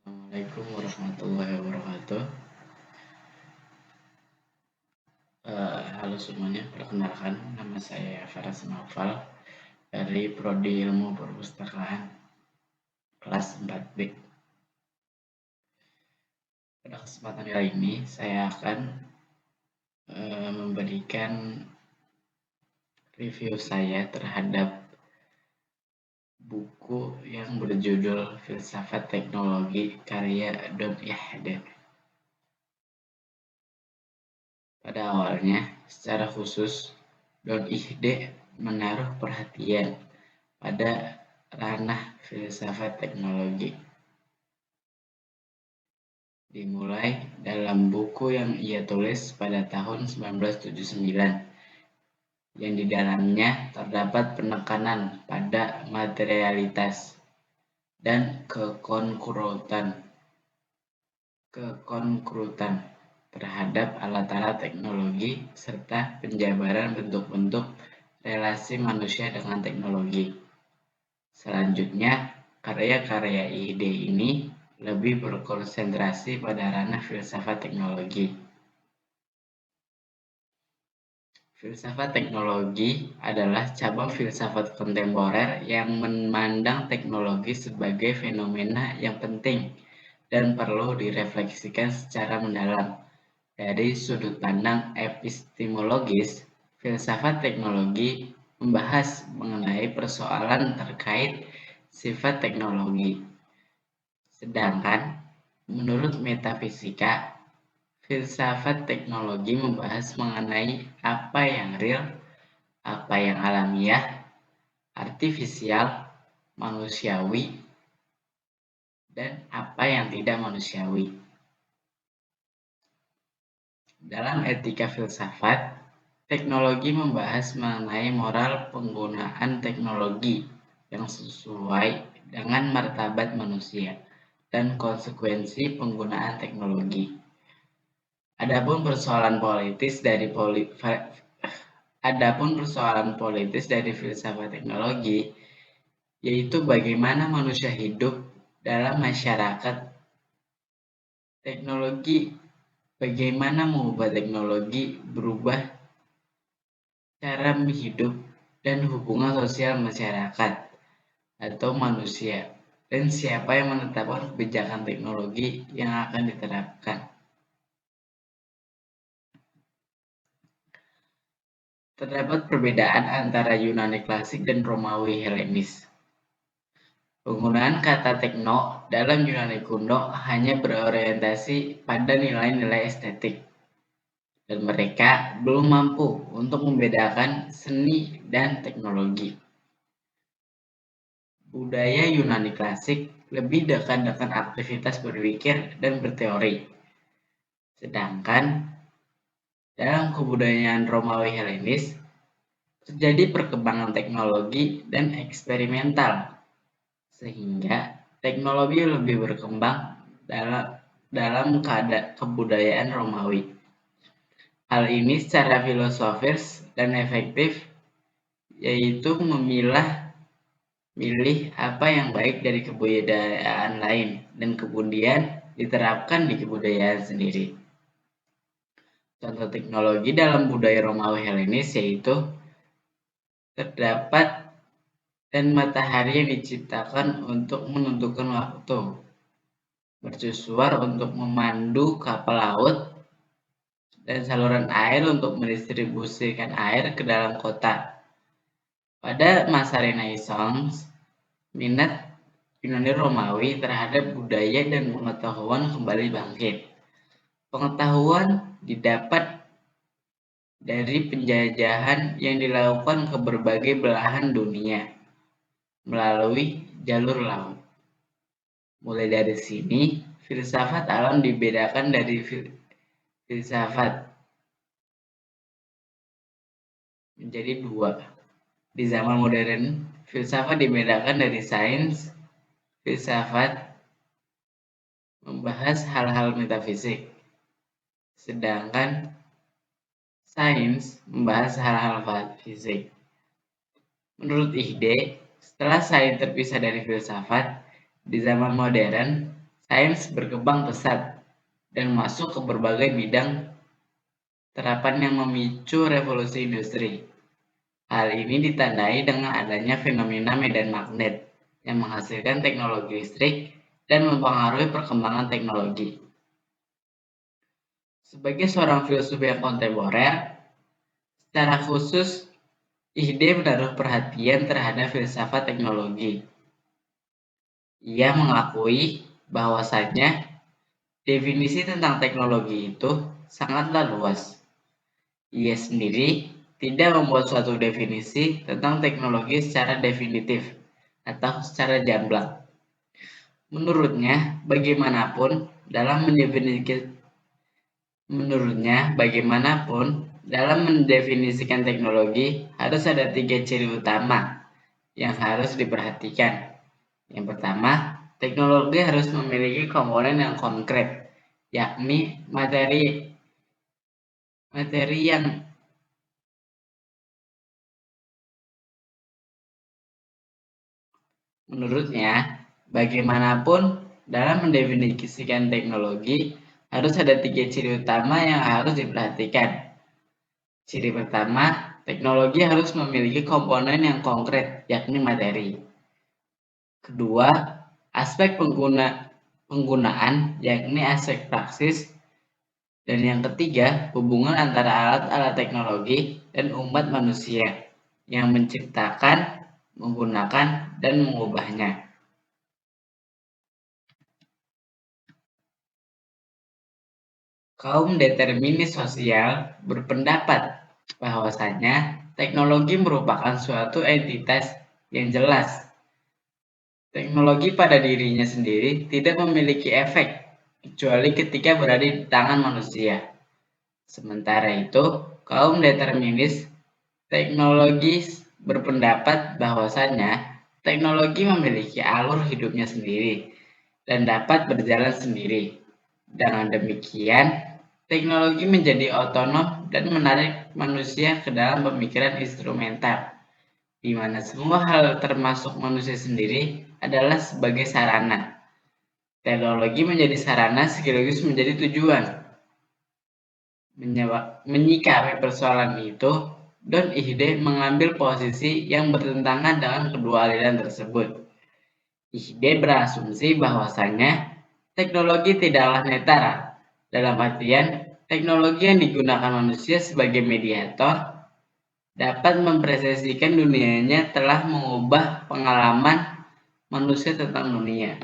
Assalamualaikum warahmatullahi wabarakatuh. Halo semuanya, perkenalkan nama saya Faras Naufal dari Prodi Ilmu Perpustakaan kelas 4B. Pada kesempatan kali ini saya akan memberikan review saya terhadap buku yang berjudul Filsafat Teknologi karya Don Ihde. Pada awalnya, secara khusus, Don Ihde menaruh perhatian pada ranah filsafat teknologi. Dimulai dalam buku yang ia tulis pada tahun 1979, yang di dalamnya terdapat penekanan pada materialitas dan kekonkrutan terhadap alat-alat teknologi serta penjabaran bentuk-bentuk relasi manusia dengan teknologi. Selanjutnya, karya-karya ide ini lebih berkonsentrasi pada ranah filsafat teknologi. Filsafat teknologi adalah cabang filsafat kontemporer yang memandang teknologi sebagai fenomena yang penting dan perlu direfleksikan secara mendalam. Dari sudut pandang epistemologis, filsafat teknologi membahas mengenai persoalan terkait sifat teknologi. Sedangkan, menurut metafisika, filsafat teknologi membahas mengenai apa yang real, apa yang alamiah, artifisial, manusiawi, dan apa yang tidak manusiawi. Dalam etika filsafat, teknologi membahas mengenai moral penggunaan teknologi yang sesuai dengan martabat manusia dan konsekuensi penggunaan teknologi. Adapun persoalan politis dari filsafat teknologi, yaitu bagaimana manusia hidup dalam masyarakat teknologi, bagaimana mengubah teknologi berubah cara hidup dan hubungan sosial masyarakat atau manusia, dan siapa yang menetapkan kebijakan teknologi yang akan diterapkan. Terdapat perbedaan antara Yunani klasik dan Romawi Helenis. Penggunaan kata tekno dalam Yunani kuno hanya berorientasi pada nilai-nilai estetik, dan mereka belum mampu untuk membedakan seni dan teknologi. Budaya Yunani klasik lebih dekat dengan aktivitas berpikir dan berteori. Sedangkan dalam kebudayaan Romawi Helenis terjadi perkembangan teknologi dan eksperimental, sehingga teknologi lebih berkembang dalam kebudayaan Romawi. Hal ini secara filosofis dan efektif, yaitu milih apa yang baik dari kebudayaan lain dan kemudian diterapkan di kebudayaan sendiri. Contoh teknologi dalam budaya Romawi Helenis yaitu terdapat dan matahari yang diciptakan untuk menentukan waktu, mercusuar untuk memandu kapal laut, dan saluran air untuk mendistribusikan air ke dalam kota. Pada masa Renaissance, minat Yunani Romawi terhadap budaya dan pengetahuan kembali bangkit. Pengetahuan didapat dari penjajahan yang dilakukan ke berbagai belahan dunia melalui jalur laut. Mulai dari sini, filsafat alam dibedakan dari filsafat menjadi dua. Di zaman modern, filsafat dibedakan dari sains. Filsafat membahas hal-hal metafisik, sedangkan sains membahas hal-hal fisik. Menurut Ihde, setelah sains terpisah dari filsafat, di zaman modern, sains berkembang pesat dan masuk ke berbagai bidang terapan yang memicu revolusi industri. Hal ini ditandai dengan adanya fenomena medan magnet yang menghasilkan teknologi listrik dan mempengaruhi perkembangan teknologi. Sebagai seorang filsuf yang kontemporer, secara khusus Ihde menaruh perhatian terhadap filsafat teknologi. Ia mengakui bahwasanya definisi tentang teknologi itu sangatlah luas. Ia sendiri tidak membuat suatu definisi tentang teknologi secara definitif atau secara jamblang. Menurutnya, bagaimanapun dalam mendefinisikan teknologi harus ada 3 ciri utama yang harus diperhatikan. Yang pertama, teknologi harus memiliki komponen yang konkret, yakni materi yang menurutnya, bagaimanapun dalam mendefinisikan teknologi harus ada 3 ciri utama yang harus diperhatikan. Ciri pertama, teknologi harus memiliki komponen yang konkret, yakni materi. Kedua, aspek penggunaan, yakni aspek praksis. Dan yang ketiga, hubungan antara alat-alat teknologi dan umat manusia yang menciptakan, menggunakan, dan mengubahnya. Kaum determinis sosial berpendapat bahwasanya teknologi merupakan suatu entitas yang jelas. Teknologi pada dirinya sendiri tidak memiliki efek kecuali ketika berada di tangan manusia. Sementara itu, kaum determinis teknologis berpendapat bahwasanya teknologi memiliki alur hidupnya sendiri dan dapat berjalan sendiri. Dengan demikian, teknologi menjadi otonom dan menarik manusia ke dalam pemikiran instrumental, di mana semua hal termasuk manusia sendiri adalah sebagai sarana. Teknologi menjadi sarana sekaligus menjadi tujuan. Menyikapi persoalan itu, Don Ihde mengambil posisi yang bertentangan dengan kedua aliran tersebut. Ihde berasumsi bahwasanya teknologi tidaklah netral, dalam artian teknologi yang digunakan manusia sebagai mediator dapat mempresesikan dunianya telah mengubah pengalaman manusia tentang dunia.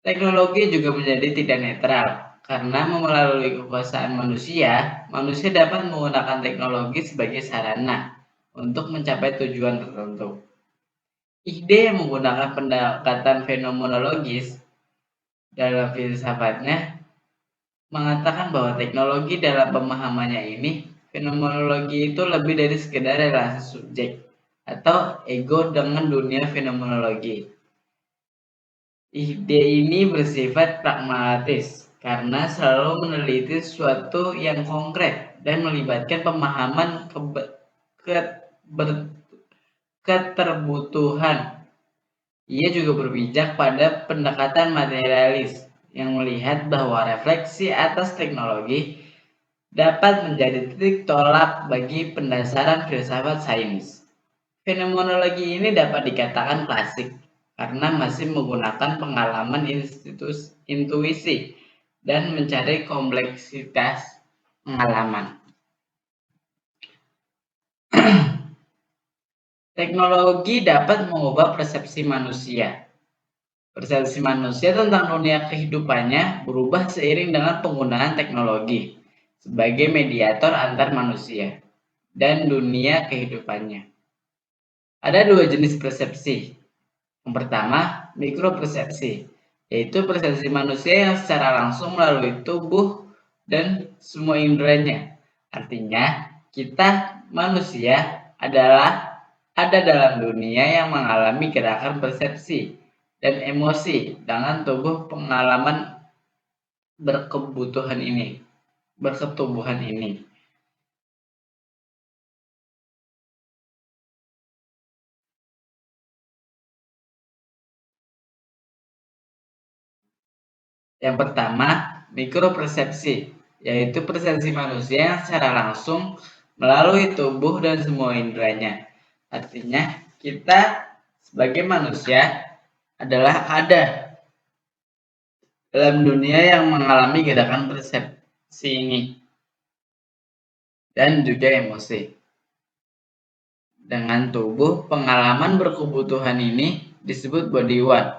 Teknologi juga menjadi tidak netral, karena melalui kekuasaan manusia dapat menggunakan teknologi sebagai sarana untuk mencapai tujuan tertentu. Ihde yang menggunakan pendekatan fenomenologis dalam filsafatnya mengatakan bahwa teknologi dalam pemahamannya ini, fenomenologi itu lebih dari sekedar relasi subjek atau ego dengan dunia fenomenologi. Ide ini bersifat pragmatis karena selalu meneliti sesuatu yang konkret dan melibatkan pemahaman keterbutuhan. Ia juga berpijak pada pendekatan materialis yang melihat bahwa refleksi atas teknologi dapat menjadi titik tolak bagi pendasaran filsafat sains. Fenomenologi ini dapat dikatakan klasik karena masih menggunakan pengalaman intuisi dan mencari kompleksitas pengalaman. Teknologi dapat mengubah persepsi manusia. Persepsi manusia tentang dunia kehidupannya berubah seiring dengan penggunaan teknologi sebagai mediator antar manusia dan dunia kehidupannya. Ada 2 jenis persepsi. Yang pertama, mikropersepsi, yaitu persepsi manusia yang secara langsung melalui tubuh dan semua inderanya. Artinya, kita manusia ada dalam dunia yang mengalami gerakan persepsi dan emosi dengan tubuh pengalaman berketubuhan ini. Yang pertama, mikropersepsi, yaitu persepsi manusia yang secara langsung melalui tubuh dan semua inderanya. Artinya, kita sebagai manusia adalah ada dalam dunia yang mengalami gerakan persepsi ini dan juga emosi. Dengan tubuh, pengalaman berkebutuhan ini disebut body one.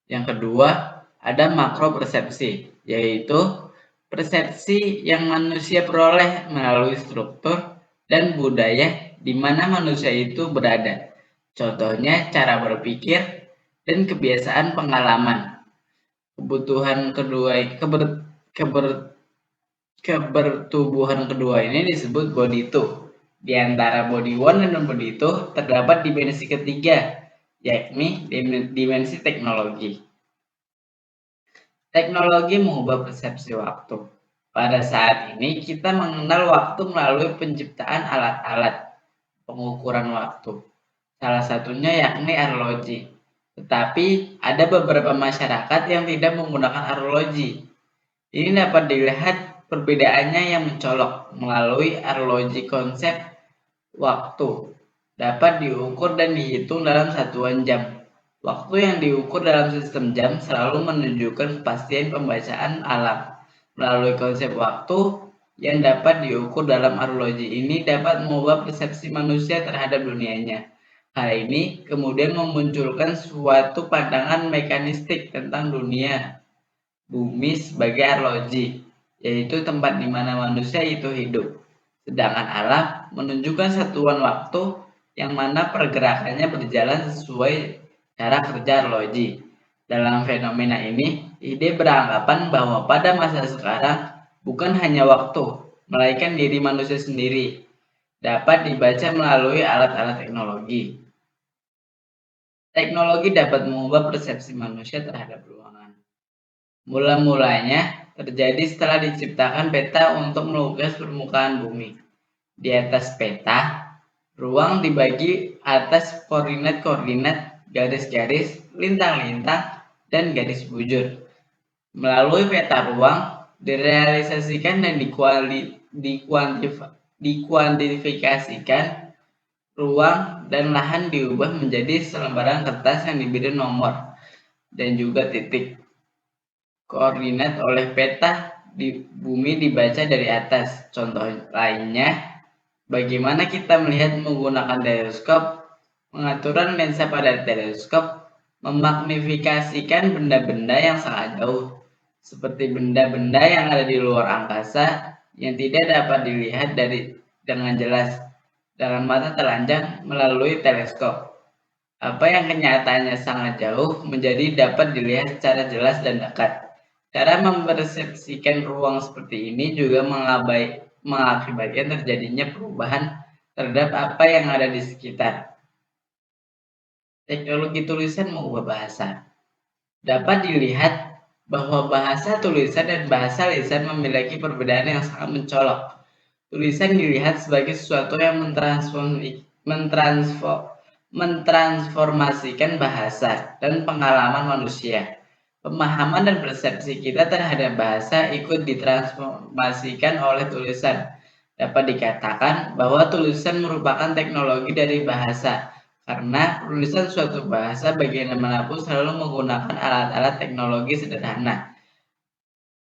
Yang kedua, ada makropersepsi, yaitu persepsi yang manusia peroleh melalui struktur dan budaya di mana manusia itu berada. Contohnya cara berpikir dan kebiasaan pengalaman. Kebutuhan kedua kebertubuhan kedua ini disebut body two. Di antara body one dan body two terdapat dimensi ketiga, yakni dimensi teknologi. Teknologi mengubah persepsi waktu. Pada saat ini kita mengenal waktu melalui penciptaan alat-alat pengukuran waktu. Salah satunya yakni arloji. Tetapi ada beberapa masyarakat yang tidak menggunakan arloji. Ini dapat dilihat perbedaannya yang mencolok melalui arloji. Konsep waktu dapat diukur dan dihitung dalam satuan jam. Waktu yang diukur dalam sistem jam selalu menunjukkan kepastian pembacaan alam. Melalui konsep waktu yang dapat diukur dalam arloji ini dapat mengubah persepsi manusia terhadap dunianya. Hal ini kemudian memunculkan suatu pandangan mekanistik tentang dunia bumi sebagai arloji, yaitu tempat di mana manusia itu hidup. Sedangkan alam menunjukkan satuan waktu yang mana pergerakannya berjalan sesuai cara kerja arloji. Dalam fenomena ini, ide beranggapan bahwa pada masa sekarang bukan hanya waktu, melainkan diri manusia sendiri dapat dibaca melalui alat-alat teknologi. Teknologi dapat mengubah persepsi manusia terhadap ruangan. Mula-mulanya terjadi setelah diciptakan peta untuk melukis permukaan bumi. Di atas peta, ruang dibagi atas koordinat-koordinat, garis-garis, lintang-lintang, dan garis bujur. Melalui peta ruang, direalisasikan dan dikuantifikasikan ruang dan lahan diubah menjadi selembaran kertas yang diberi nomor dan juga titik. Koordinat oleh peta di bumi dibaca dari atas. Contoh lainnya, bagaimana kita melihat menggunakan teleskop, pengaturan lensa pada teleskop, memagnifikasikan benda-benda yang sangat jauh, seperti benda-benda yang ada di luar angkasa yang tidak dapat dilihat dengan jelas dengan mata telanjang melalui teleskop. Apa yang kenyataannya sangat jauh menjadi dapat dilihat secara jelas dan dekat. Cara mempersepsikan ruang seperti ini juga mengakibatkan terjadinya perubahan terhadap apa yang ada di sekitar. Teknologi tulisan mengubah bahasa. Dapat dilihat bahwa bahasa tulisan dan bahasa lisan memiliki perbedaan yang sangat mencolok. Tulisan dilihat sebagai sesuatu yang mentransformasikan bahasa dan pengalaman manusia. Pemahaman dan persepsi kita terhadap bahasa ikut ditransformasikan oleh tulisan. Dapat dikatakan bahwa tulisan merupakan teknologi dari bahasa, karena penulisan suatu bahasa bagaimanapun selalu menggunakan alat-alat teknologi sederhana.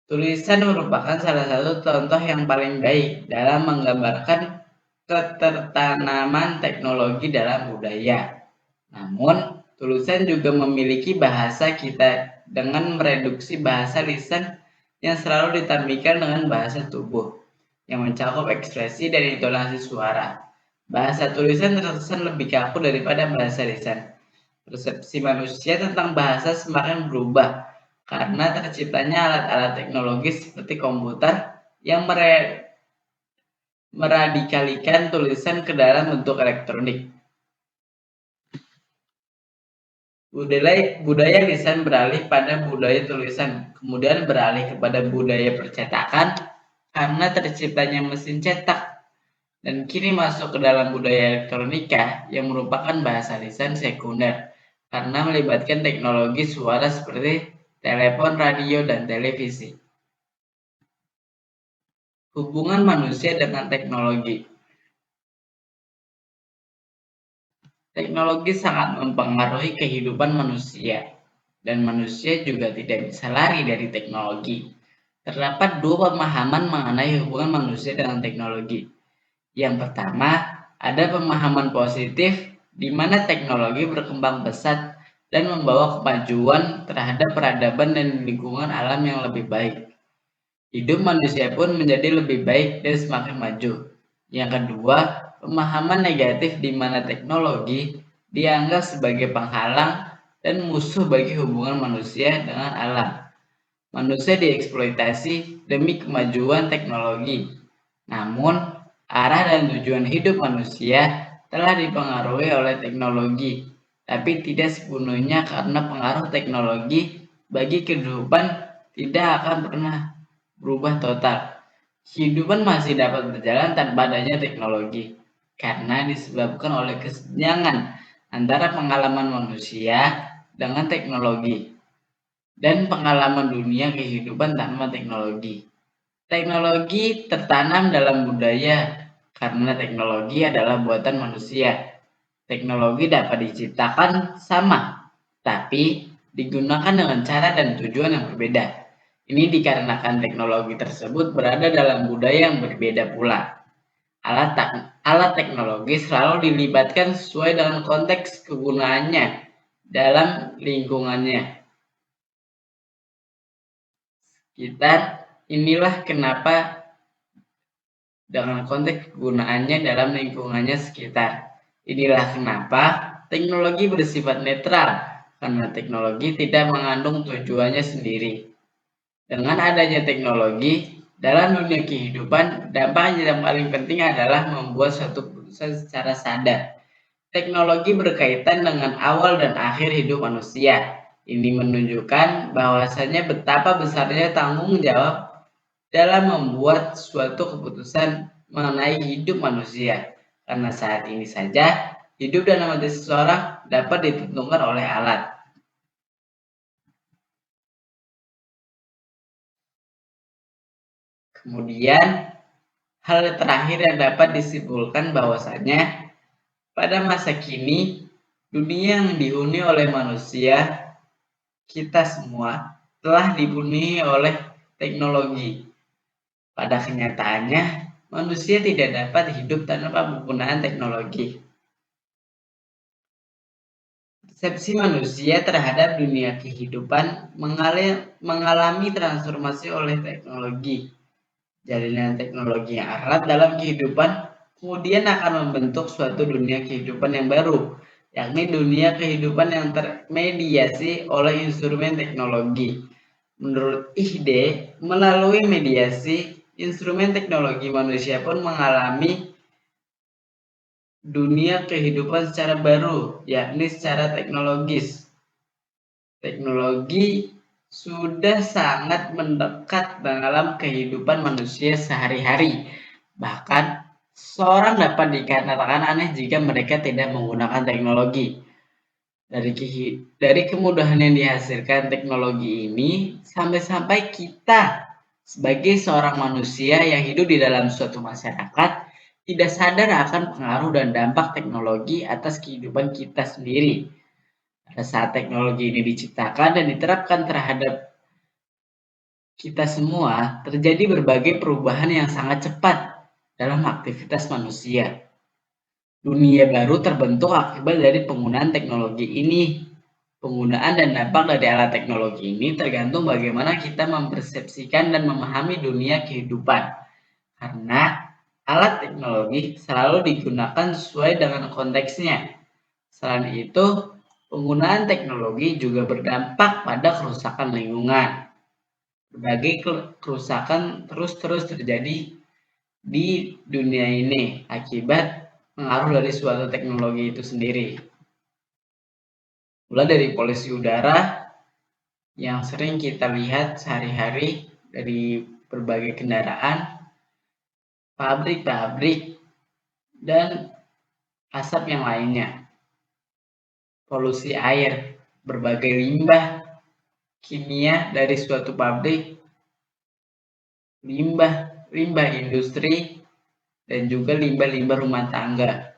Tulisan merupakan salah satu contoh yang paling baik dalam menggambarkan ketertanaman teknologi dalam budaya. Namun, tulisan juga memiliki bahasa kita dengan mereduksi bahasa lisan yang selalu ditampilkan dengan bahasa tubuh yang mencakup ekspresi dan intonasi suara. Bahasa tulisan terkesan lebih kaku daripada bahasa lisan. Persepsi manusia tentang bahasa semakin berubah karena terciptanya alat-alat teknologis seperti komputer yang meradikalikan tulisan ke dalam bentuk elektronik. Budaya lisan beralih pada budaya tulisan, kemudian beralih kepada budaya percetakan karena terciptanya mesin cetak, dan kini masuk ke dalam budaya elektronika yang merupakan bahasa lisan sekunder karena melibatkan teknologi suara seperti telepon, radio, dan televisi. Hubungan manusia dengan teknologi. Teknologi sangat mempengaruhi kehidupan manusia, dan manusia juga tidak bisa lari dari teknologi. Terdapat dua pemahaman mengenai hubungan manusia dengan teknologi. Yang pertama, ada pemahaman positif di mana teknologi berkembang pesat dan membawa kemajuan terhadap peradaban dan lingkungan alam yang lebih baik. Hidup manusia pun menjadi lebih baik dan semakin maju. Yang kedua, pemahaman negatif di mana teknologi dianggap sebagai penghalang dan musuh bagi hubungan manusia dengan alam. Manusia dieksploitasi demi kemajuan teknologi. Namun, arah dan tujuan hidup manusia telah dipengaruhi oleh teknologi, tapi tidak sepenuhnya karena pengaruh teknologi bagi kehidupan tidak akan pernah berubah total. Kehidupan masih dapat berjalan tanpa adanya teknologi, karena disebabkan oleh kesenjangan antara pengalaman manusia dengan teknologi dan pengalaman dunia kehidupan tanpa teknologi. Teknologi tertanam dalam budaya karena teknologi adalah buatan manusia. Teknologi dapat diciptakan sama, tapi digunakan dengan cara dan tujuan yang berbeda. Ini dikarenakan teknologi tersebut berada dalam budaya yang berbeda pula. Alat teknologi selalu dilibatkan sesuai dengan konteks kegunaannya dalam lingkungannya. Inilah kenapa dengan konteks kegunaannya dalam lingkungannya sekitar. Inilah kenapa teknologi bersifat netral, karena teknologi tidak mengandung tujuannya sendiri. Dengan adanya teknologi, dalam dunia kehidupan, dampak yang paling penting adalah membuat suatu keputusan secara sadar. Teknologi berkaitan dengan awal dan akhir hidup manusia. Ini menunjukkan bahwasanya betapa besarnya tanggung jawab dalam membuat suatu keputusan mengenai hidup manusia. Karena saat ini saja, hidup dan mati seseorang dapat ditentukan oleh alat. Kemudian, hal terakhir yang dapat disimpulkan bahwasanya pada masa kini, dunia yang dihuni oleh manusia, kita semua, telah dipenuhi oleh teknologi. Pada kenyataannya, manusia tidak dapat hidup tanpa penggunaan teknologi. Persepsi manusia terhadap dunia kehidupan mengalami transformasi oleh teknologi. Jalinan teknologi yang erat dalam kehidupan kemudian akan membentuk suatu dunia kehidupan yang baru, yakni dunia kehidupan yang termediasi oleh instrumen teknologi. Menurut Ihde, melalui mediasi instrumen teknologi, manusia pun mengalami dunia kehidupan secara baru, yakni secara teknologis. Teknologi sudah sangat mendekat dalam kehidupan manusia sehari-hari. Bahkan, seorang dapat dikatakan aneh jika mereka tidak menggunakan teknologi. Dari kemudahan yang dihasilkan teknologi ini, sampai-sampai kita sebagai seorang manusia yang hidup di dalam suatu masyarakat tidak sadar akan pengaruh dan dampak teknologi atas kehidupan kita sendiri. Pada saat teknologi ini diciptakan dan diterapkan terhadap kita semua, terjadi berbagai perubahan yang sangat cepat dalam aktivitas manusia. Dunia baru terbentuk akibat dari penggunaan teknologi ini. Penggunaan dan dampak dari alat teknologi ini tergantung bagaimana kita mempersepsikan dan memahami dunia kehidupan. Karena alat teknologi selalu digunakan sesuai dengan konteksnya. Selain itu, penggunaan teknologi juga berdampak pada kerusakan lingkungan. Berbagai kerusakan terus terjadi di dunia ini akibat pengaruh dari suatu teknologi itu sendiri. Mulai dari polusi udara yang sering kita lihat sehari-hari dari berbagai kendaraan, pabrik-pabrik, dan asap yang lainnya. Polusi air, berbagai limbah kimia dari suatu pabrik, limbah industri, dan juga limbah-limbah rumah tangga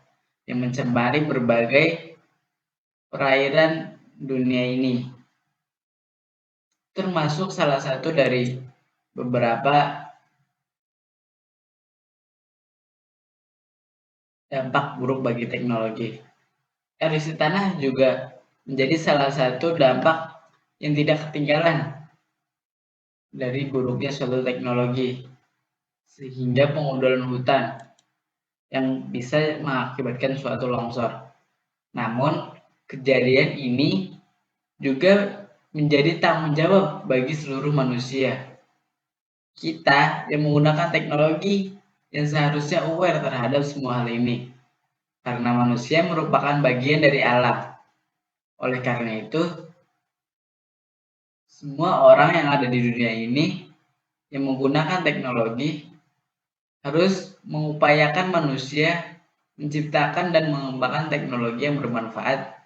yang mencemari berbagai perairan dunia ini. Termasuk salah satu dari beberapa dampak buruk bagi teknologi. Erupsi tanah juga menjadi salah satu dampak yang tidak ketinggalan dari buruknya suatu teknologi, sehingga pengundulan hutan yang bisa mengakibatkan suatu longsor. Namun, kejadian ini juga menjadi tanggung jawab bagi seluruh manusia. Kita yang menggunakan teknologi yang seharusnya aware terhadap semua hal ini, karena manusia merupakan bagian dari alam. Oleh karena itu, semua orang yang ada di dunia ini yang menggunakan teknologi harus mengupayakan manusia menciptakan dan mengembangkan teknologi yang bermanfaat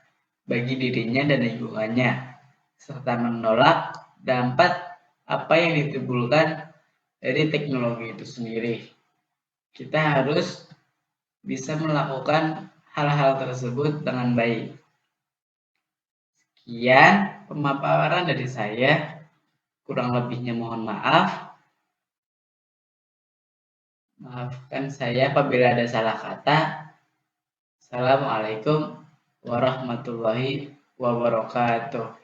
bagi dirinya dan lingkungannya, serta menolak dampak apa yang ditimbulkan dari teknologi itu sendiri. Kita harus bisa melakukan hal-hal tersebut dengan baik. Sekian pemaparan dari saya, kurang lebihnya mohon maaf. Maafkan saya apabila ada salah kata. Assalamualaikum warahmatullahi wabarakatuh.